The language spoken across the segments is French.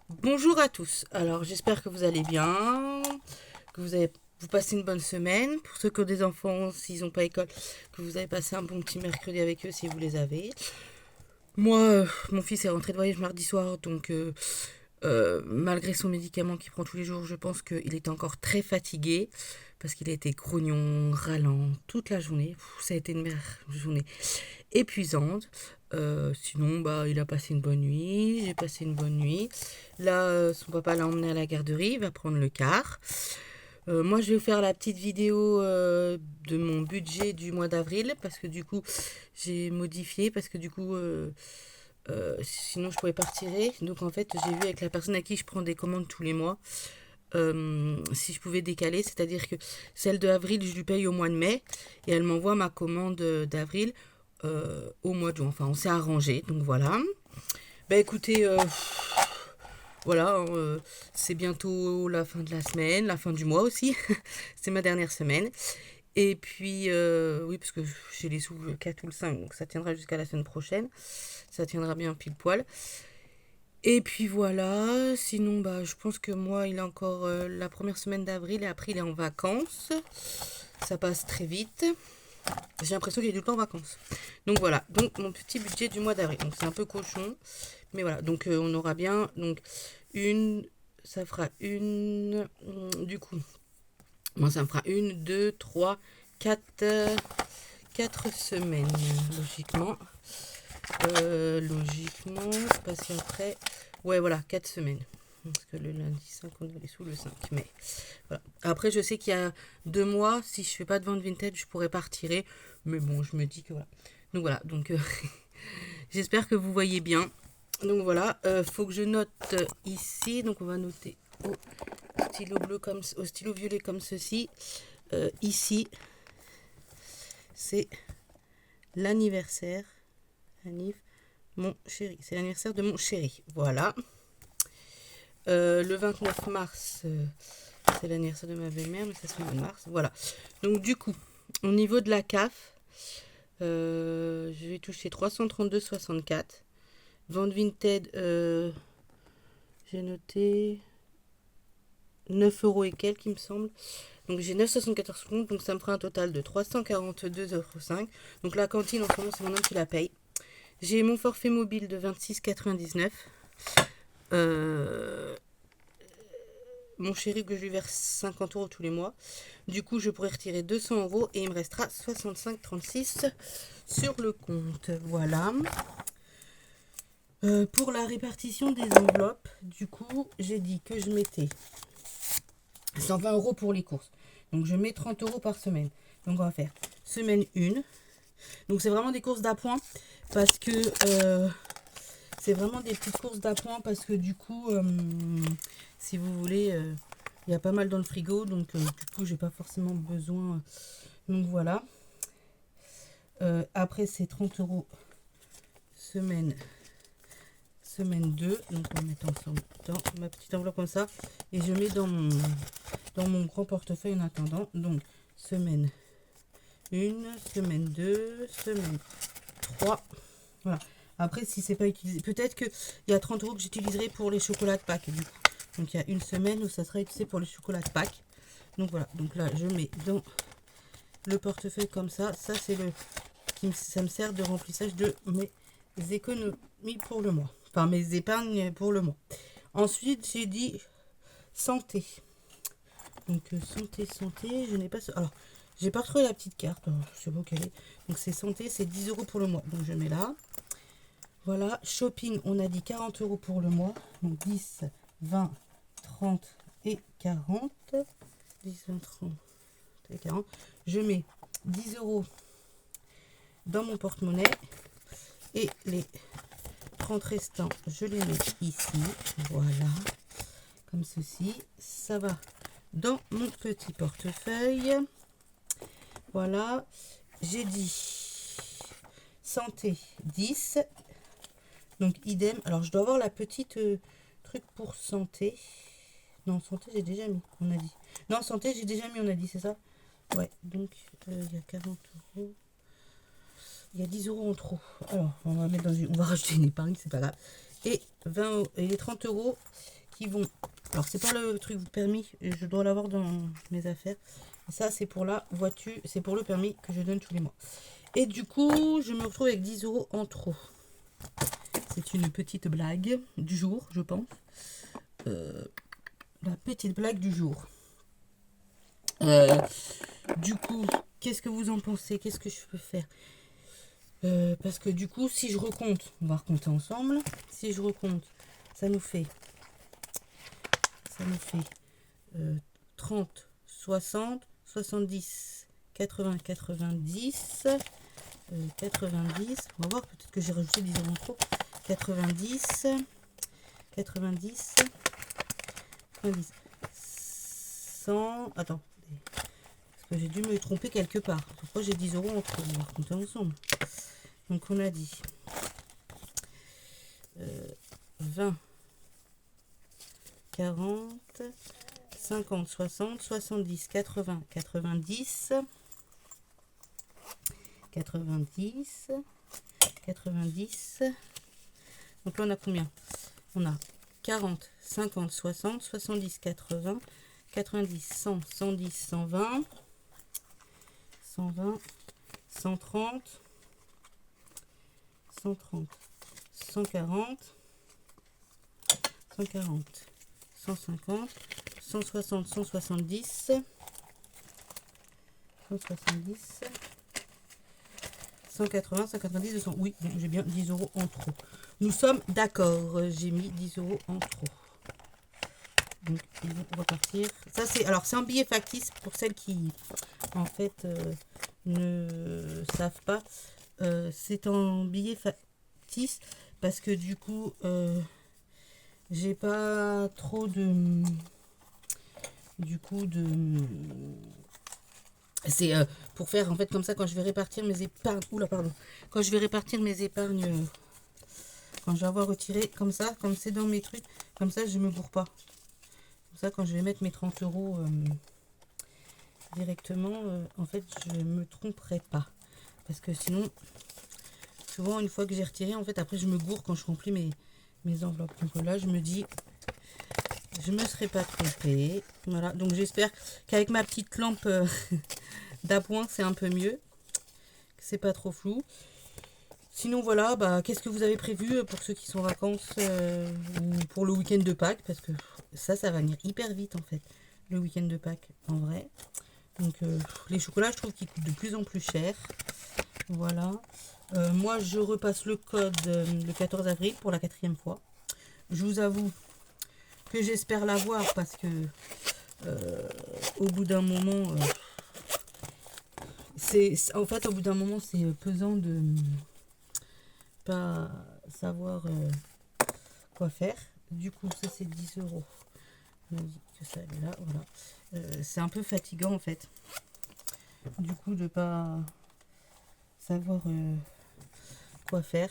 Bonjour à tous. Alors, j'espère que vous allez bien, que vous passez une bonne semaine. Pour ceux qui ont des enfants, s'ils n'ont pas école, que vous avez passé un bon petit mercredi avec eux si vous les avez. Moi, mon fils est rentré de voyage mardi soir, donc malgré son médicament qu'il prend tous les jours, je pense qu'il est encore très fatigué parce qu'il a été grognon, râlant toute la journée. Ça a été une journée épuisante. Sinon, bah, il a passé une bonne nuit, j'ai passé une bonne nuit. Là, son papa l'a emmené à la garderie, il va prendre le car. Moi, je vais vous faire la petite vidéo de mon budget du mois d'avril parce que du coup, j'ai modifié parce que du coup, sinon je pouvais pas retirer. Donc en fait, j'ai vu avec la personne à qui je prends des commandes tous les mois si je pouvais décaler, c'est-à-dire que celle de avril, je lui paye au mois de mai et elle m'envoie ma commande d'avril au mois de juin. Enfin, on s'est arrangé, donc voilà. Bah écoutez, voilà, c'est bientôt la fin de la semaine, la fin du mois aussi. C'est ma dernière semaine. Et puis, oui, parce que j'ai les sous le 4 ou le 5, donc ça tiendra jusqu'à la semaine prochaine. Ça tiendra bien pile poil. Et puis voilà, sinon, bah, je pense que moi, il est encore la première semaine d'avril et après, il est en vacances. Ça passe très vite. J'ai l'impression qu'il est tout le temps en vacances. Donc voilà, donc mon petit budget du mois d'avril. Donc c'est un peu cochon, mais voilà. Donc on aura bien, donc une, ça fera une, du coup, moi ça me fera une, deux, trois, quatre, 4 semaines, logiquement. Logiquement, parce qu'après, ouais, voilà, 4 semaines. Parce que le lundi 5, on est sous le 5 mai. Voilà. Après, je sais qu'il y a 2 mois, si je fais pas de vente vintage, je pourrais pas retirer. Mais bon, je me dis que voilà. Donc voilà, donc j'espère que vous voyez bien. Donc voilà, faut que je note ici. Donc on va noter au stylo bleu comme au stylo violet comme ceci. Ici, c'est l'anniversaire. Mon chéri. C'est l'anniversaire de mon chéri. Voilà. Le 29 mars, c'est l'anniversaire de ma belle-mère, mais ça c'est le mois de mars. Voilà. Donc du coup, au niveau de la CAF, je vais toucher 332,64. Vente Vinted, j'ai noté 9 euros et quelques, il me semble. Donc j'ai 9,74 comptes, donc ça me fera un total de 342,05 €. Donc la cantine, en ce moment, c'est mon homme qui la paye. J'ai mon forfait mobile de 26,99. Euh, mon chéri que je lui verse 50 € tous les mois. Du coup, je pourrais retirer 200 € et il me restera 65,36 sur le compte. Voilà. Pour la répartition des enveloppes, du coup, j'ai dit que je mettais 120 € pour les courses. Donc, je mets 30 € par semaine. Donc, on va faire semaine 1. Donc, c'est vraiment des courses d'appoint parce que c'est vraiment des petites courses d'appoint parce que du coup, si vous voulez, il y a pas mal dans le frigo. Donc, du coup, j'ai pas forcément besoin. Donc, voilà. Après, c'est 30 € semaine semaine 2. Donc on va mettre ensemble dans ma petite enveloppe comme ça. Et je mets dans mon grand portefeuille en attendant. Donc semaine 1, semaine 2, semaine 3. Voilà. Après, si c'est pas utilisé, peut-être qu'il y a 30 € que j'utiliserai pour les chocolats de Pâques. Du coup. Donc il y a une semaine où ça sera utilisé pour les chocolats de Pâques. Donc voilà. Donc là, je mets dans le portefeuille comme ça. Ça, c'est ça me sert de remplissage de mes économies pour le mois. Enfin, mes épargnes pour le mois. Ensuite, j'ai dit santé. Donc, santé, je n'ai pas... Alors, j'ai pas retrouvé la petite carte. Alors, je sais pas où qu'elle est. Donc, c'est santé, c'est 10 € pour le mois. Donc, je mets là. Voilà. Shopping, on a dit 40 € pour le mois. Donc, 10, 20, 30 et 40. 10, 20, 30 et 40. Je mets 10 € dans mon porte-monnaie. Et les 30 restants, je les mets ici. Voilà. Comme ceci. Ça va dans mon petit portefeuille. Voilà. J'ai dit santé 10. Donc idem. Alors je dois avoir la petite truc pour santé. Non, santé j'ai déjà mis, on a dit. Non, santé j'ai déjà mis, on a dit, c'est ça? Ouais, donc il y a 40 €. Il y a 10 € en trop. Alors, on va mettre on va rajouter une épargne, c'est pas grave. et et les 30 € qui vont... Alors, c'est pas le truc permis, je dois l'avoir dans mes affaires. Ça, c'est pour la voiture, c'est pour le permis que je donne tous les mois. Et du coup, je me retrouve avec 10 € en trop. C'est une petite blague du jour, je pense. La petite blague du jour. Du coup, qu'est-ce que vous en pensez? Qu'est-ce que je peux faire? Parce que du coup, si je recompte, on va recompter ensemble. Si je recompte, ça nous fait 30, 60, 70, 80, 90, 90. On va voir, peut-être que j'ai rajouté 10 € en trop. 90, 90, 90, 100. Attends, parce que j'ai dû me tromper quelque part. Pourquoi j'ai 10 € en trop? On va recompter ensemble. Donc on a dit 20, 40, 50, 60, 70, 80, 90, 90, 90. Donc là on a combien? On a 40, 50, 60, 70, 80, 90, 100, 110, 120, 120, 130, 130, 140, 140, 150, 160, 170, 170, 180, 190, 200. Oui, j'ai bien 10 € en trop. Nous sommes d'accord, j'ai mis 10 € en trop. Donc, ils vont repartir. Ça, c'est... Alors, c'est un billet factice pour celles qui, en fait, ne savent pas. C'est un billet factice parce que, du coup, j'ai pas trop de... Du coup, de... C'est pour faire, en fait, comme ça, quand je vais répartir mes épargnes... Oula, pardon. Quand je vais répartir mes épargnes... Quand je vais avoir retiré comme ça, comme c'est dans mes trucs, comme ça, je me bourre pas. Comme ça, quand je vais mettre mes 30 € directement, en fait, je me tromperai pas. Parce que sinon, souvent, une fois que j'ai retiré, en fait, après, je me gourre quand je remplis mes enveloppes. Donc là, je me dis, je me serais pas trompée. Voilà, donc j'espère qu'avec ma petite lampe d'appoint, c'est un peu mieux. C'est pas trop flou. Sinon, voilà, bah, qu'est-ce que vous avez prévu pour ceux qui sont en vacances ou pour le week-end de Pâques? Parce que ça va venir hyper vite, en fait, le week-end de Pâques, en vrai. Donc, les chocolats, je trouve qu'ils coûtent de plus en plus cher. Voilà. Moi, je repasse le code le 14 avril pour la 4e fois. Je vous avoue que j'espère l'avoir parce que au bout d'un moment, en fait, au bout d'un moment, c'est pesant de pas savoir quoi faire. Du coup, ça c'est 10 €. On a dit que ça allait là, voilà. C'est un peu fatigant en fait. Du coup, de pas savoir quoi faire.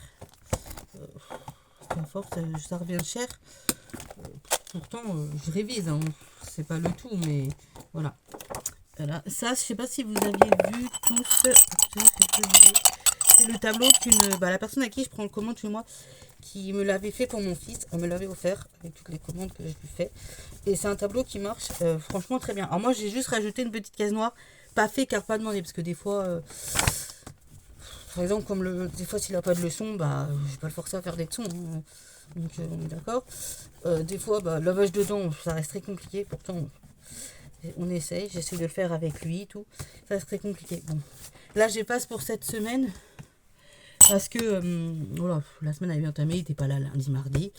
À force, ça revient cher. Pourtant, je révise, hein. C'est pas le tout, mais voilà. Voilà. Ça, je sais pas si vous aviez vu tous. C'est le tableau la personne à qui je prends le commande chez moi, qui me l'avait fait pour mon fils. Elle me l'avait offert avec toutes les commandes que j'ai pu faire. Et c'est un tableau qui marche franchement très bien. Alors moi, j'ai juste rajouté une petite case noire. Pas fait car pas demandé. Parce que des fois, par exemple, comme des fois, s'il n'a pas de leçon, bah, je vais pas le forcer à faire des leçons. Hein. Donc, on est d'accord. Des fois, bah, le lavage de dents, ça reste très compliqué. Pourtant, on essaye. J'essaie de le faire avec lui et tout. Ça reste très compliqué. Bon. Là, j'efface pour cette semaine. Parce que voilà, la semaine a bien entamé, il n'était pas là lundi, mardi.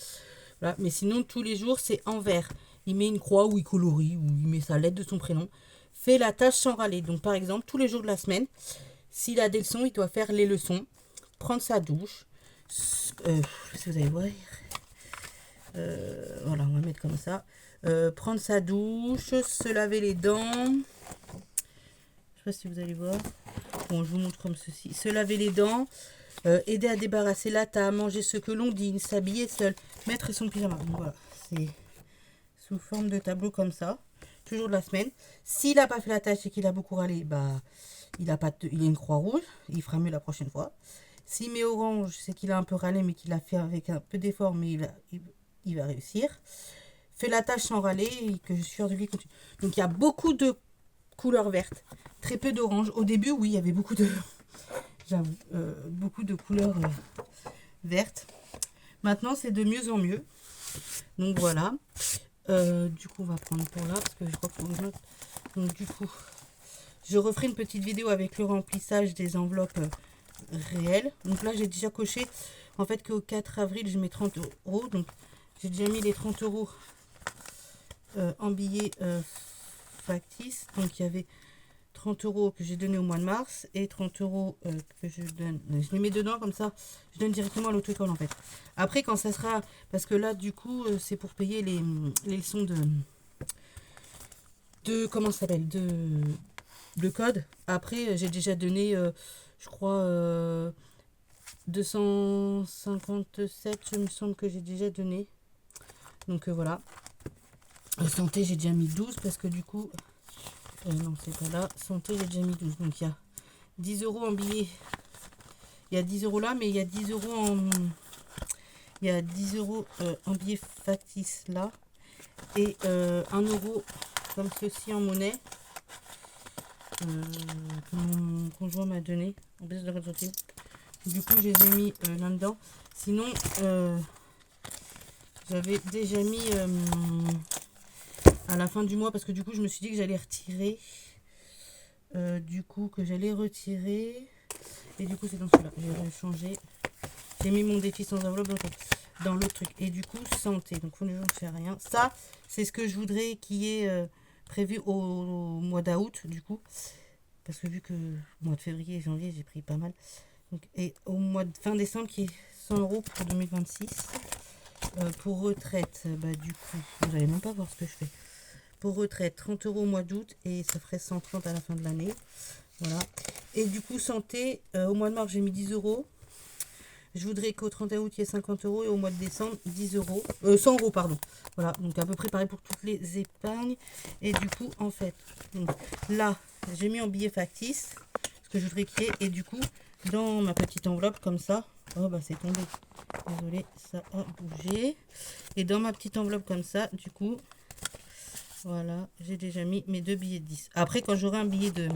Voilà. Mais sinon, tous les jours, c'est en vert. Il met une croix ou il colorie ou il met sa lettre de son prénom. Fait la tâche sans râler. Donc, par exemple, tous les jours de la semaine, s'il a des leçons, il doit faire les leçons, prendre sa douche. Si vous allez voir. Voilà, on va mettre comme ça. Prendre sa douche, se laver les dents. Je sais pas si vous allez voir. Bon, je vous montre comme ceci. Se laver les dents. Aider à débarrasser la table, manger ce que l'on dîne, s'habiller seul, mettre son pyjama. Donc voilà, c'est sous forme de tableau comme ça, toujours de la semaine. S'il n'a pas fait la tâche et qu'il a beaucoup râlé, bah, il a une croix rouge, il fera mieux la prochaine fois. S'il met orange, c'est qu'il a un peu râlé, mais qu'il a fait avec un peu d'effort, mais il va réussir. Fait la tâche sans râler et que je suis sûre de lui continue. Donc il y a beaucoup de couleurs vertes, très peu d'orange. Au début, oui, il y avait beaucoup de, j'avoue, beaucoup de couleurs vertes. Maintenant, c'est de mieux en mieux. Donc voilà. Du coup, on va prendre pour là parce que je crois qu'on note. Donc du coup, je referai une petite vidéo avec le remplissage des enveloppes réelles. Donc là, j'ai déjà coché en fait qu'au 4 avril, je mets 30 euros. Donc j'ai déjà mis les 30 euros en billets factices. Donc il y avait 30 euros que j'ai donné au mois de mars et 30 euros que je donne. Je les mets dedans comme ça, je donne directement à l'auto-école en fait. Après, quand ça sera. Parce que là, du coup, c'est pour payer les leçons de. Comment ça s'appelle de code. Après, j'ai déjà donné, je crois, 257, je me semble que j'ai déjà donné. Donc voilà. Santé, j'ai déjà mis 12 parce que du coup. Non, c'est pas là. Santé, j'ai déjà mis 12. Donc il y a 10 euros en billets. Il y a 10 euros là, mais il y a 10 euros en. Il y a 10 euros en billets factices là. Et 1 euro comme ceci en monnaie. Que mon conjoint m'a donné en baisse de 50 centimes. Du coup, je les ai mis là-dedans. Sinon, j'avais déjà mis à la fin du mois parce que du coup, je me suis dit que j'allais retirer. Du coup, que j'allais retirer. Et du coup, c'est dans celui-là. J'ai changé. J'ai mis mon défi sans enveloppe dans l'autre truc. Et du coup, santé. Donc, pour les gens, je fais rien. Ça, c'est ce que je voudrais qui est prévu au mois d'août, du coup. Parce que vu que mois de février et janvier, j'ai pris pas mal. Donc, et au mois de fin décembre, qui est 100 euros pour 2026. Pour retraite, bah du coup, vous n'allez même pas voir ce que je fais. Pour retraite, 30 euros au mois d'août et ça ferait 130 à la fin de l'année. Voilà. Et du coup, santé, au mois de mars, j'ai mis 10 euros. Je voudrais qu'au 31 août, il y ait 50 euros et au mois de décembre, 10 euros. 100 euros, pardon. Voilà, donc à peu près pareil pour toutes les épargnes. Et du coup, en fait, donc, là, j'ai mis en billet factice ce que je voudrais créer. Et du coup, dans ma petite enveloppe, comme ça, oh bah c'est tombé. Désolée, ça a bougé. Et dans ma petite enveloppe comme ça, du coup, voilà, j'ai déjà mis mes 2 billets de 10. Après, quand j'aurai un billet de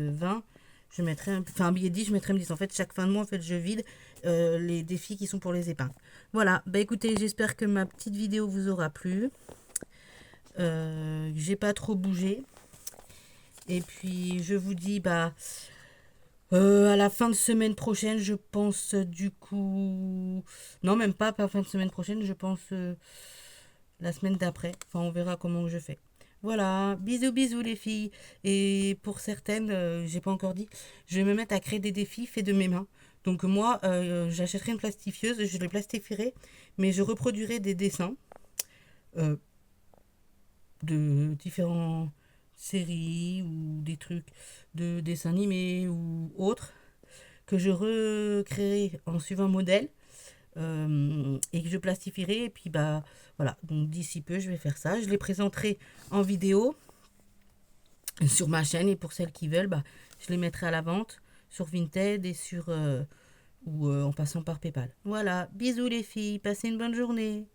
20, je mettrai un billet de 10, je mettrai un 10. En fait, chaque fin de mois, en fait, je vide les défis qui sont pour les épargnes. Voilà, bah écoutez, j'espère que ma petite vidéo vous aura plu. J'ai pas trop bougé. Et puis, je vous dis, bah, à la fin de semaine prochaine, je pense, du coup... Non, même pas fin de semaine prochaine, je pense la semaine d'après. Enfin, on verra comment je fais. Voilà, bisous bisous les filles. Et pour certaines, j'ai pas encore dit, je vais me mettre à créer des défis faits de mes mains. Donc moi, j'achèterai une plastifieuse, je les plastifierai, mais je reproduirai des dessins euh, de différentes séries ou des trucs de dessins animés ou autres que je recréerai en suivant un modèle et que je plastifierai. Et puis bah voilà, donc d'ici peu, je vais faire ça. Je les présenterai en vidéo sur ma chaîne et pour celles qui veulent, bah, je les mettrai à la vente sur Vinted et sur ou en passant par PayPal. Voilà, bisous les filles, passez une bonne journée.